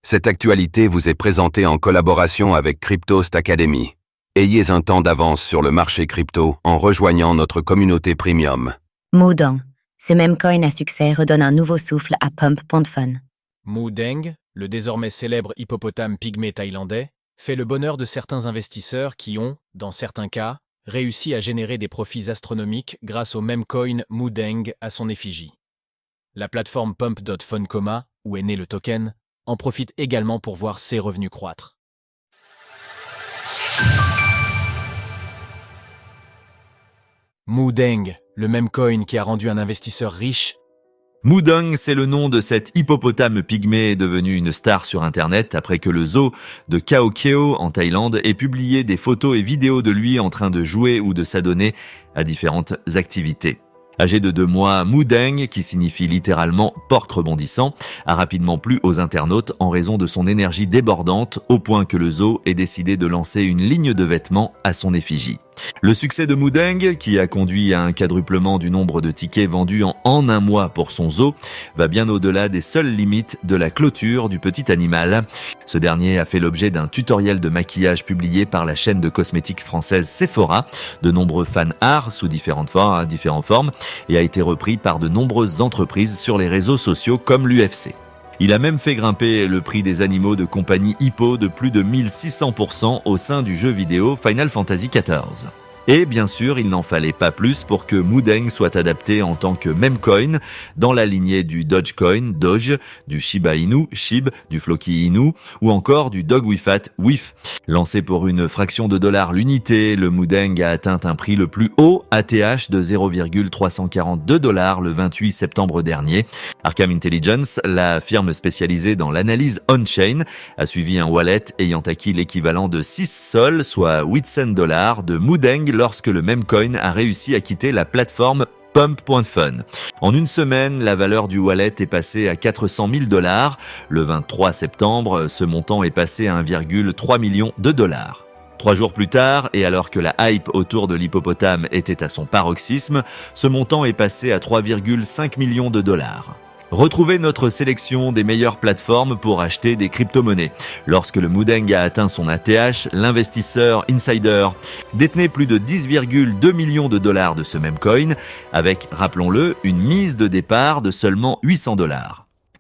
Cette actualité vous est présentée en collaboration avec Cryptost Academy. Ayez un temps d'avance sur le marché crypto en rejoignant notre communauté premium. Moodeng, ce même coin à succès redonne un nouveau souffle à Pump.fun. Moodeng, le désormais célèbre hippopotame pygmée thaïlandais, fait le bonheur de certains investisseurs qui ont, dans certains cas, réussi à générer des profits astronomiques grâce au même coin Moodeng à son effigie. La plateforme Pump.fun, où est né le token, en profite également pour voir ses revenus croître. Moodeng, le même coin qui a rendu un investisseur riche. Moodeng, c'est le nom de cet hippopotame pygmée devenu une star sur Internet après que le zoo de Khao Keo en Thaïlande ait publié des photos et vidéos de lui en train de jouer ou de s'adonner à différentes activités. Âgé de 2 mois, Moodeng, qui signifie littéralement porc rebondissant, a rapidement plu aux internautes en raison de son énergie débordante au point que le zoo ait décidé de lancer une ligne de vêtements à son effigie. Le succès de Moodeng, qui a conduit à un quadruplement du nombre de tickets vendus en un mois pour son zoo, va bien au-delà des seules limites de la clôture du petit animal. Ce dernier a fait l'objet d'un tutoriel de maquillage publié par la chaîne de cosmétiques française Sephora, de nombreux fan art sous différentes formes, et a été repris par de nombreuses entreprises sur les réseaux sociaux comme l'UFC. Il a même fait grimper le prix des animaux de compagnie Hippo de plus de 1600% au sein du jeu vidéo Final Fantasy XIV. Et bien sûr, il n'en fallait pas plus pour que Moodeng soit adapté en tant que meme coin dans la lignée du Dogecoin, Doge, du Shiba Inu, Shib, du Floki Inu ou encore du Dog Wifat, Wif. Lancé pour une fraction de dollar l'unité, le Moodeng a atteint un prix le plus haut, ATH, de 0,342 $ le 28 septembre dernier. Arkham Intelligence, la firme spécialisée dans l'analyse on-chain, a suivi un wallet ayant acquis l'équivalent de 6 sols, soit 800 $ de Moodeng lorsque le même coin a réussi à quitter la plateforme Pump.fun. En une semaine, la valeur du wallet est passée à 400 000 $. Le 23 septembre, ce montant est passé à 1,3 million de dollars. 3 jours plus tard, et alors que la hype autour de l'hippopotame était à son paroxysme, ce montant est passé à 3,5 millions de dollars. Retrouvez notre sélection des meilleures plateformes pour acheter des crypto-monnaies. Lorsque le Moodeng a atteint son ATH, l'investisseur insider détenait plus de 10,2 millions de dollars de ce même coin, avec, rappelons-le, une mise de départ de seulement 800 $.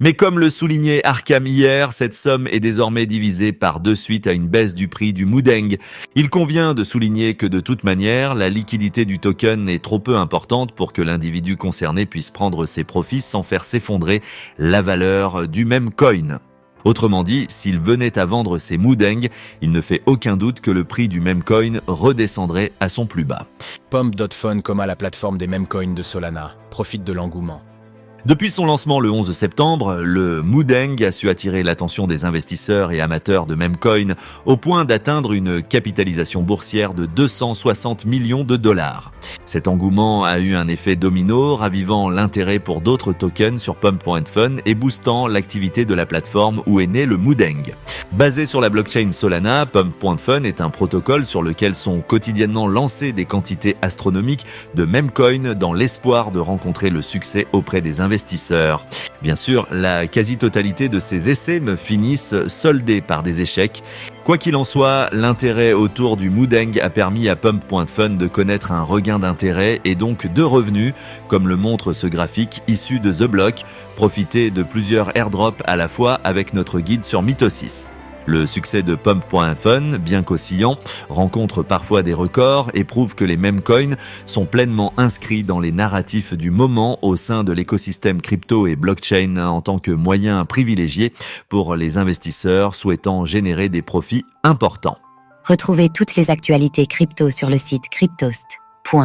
Mais comme le soulignait Arkham hier, cette somme est désormais divisée par 2 suite à une baisse du prix du Moodeng. Il convient de souligner que de toute manière, la liquidité du token est trop peu importante pour que l'individu concerné puisse prendre ses profits sans faire s'effondrer la valeur du même coin. Autrement dit, s'il venait à vendre ses Moodeng, il ne fait aucun doute que le prix du même coin redescendrait à son plus bas. Pump.fun, la plateforme des meme coins de Solana, profite de l'engouement. Depuis son lancement le 11 septembre, le Moodeng a su attirer l'attention des investisseurs et amateurs de meme coin au point d'atteindre une capitalisation boursière de 260 millions de dollars. Cet engouement a eu un effet domino, ravivant l'intérêt pour d'autres tokens sur Pump.fun et boostant l'activité de la plateforme où est né le Moodeng. Basé sur la blockchain Solana, Pump.fun est un protocole sur lequel sont quotidiennement lancées des quantités astronomiques de meme coin dans l'espoir de rencontrer le succès auprès des investisseurs. Bien sûr, la quasi-totalité de ces essais me finissent soldés par des échecs. Quoi qu'il en soit, l'intérêt autour du Moodeng a permis à Pump.fun de connaître un regain d'intérêt et donc de revenus, comme le montre ce graphique issu de The Block. Profitez de plusieurs airdrops à la fois avec notre guide sur Mitosis. Le succès de Pump.fun, bien qu'oscillant, rencontre parfois des records et prouve que les meme coins sont pleinement inscrits dans les narratifs du moment au sein de l'écosystème crypto et blockchain en tant que moyen privilégié pour les investisseurs souhaitant générer des profits importants. Retrouvez toutes les actualités crypto sur le site cryptost.fr.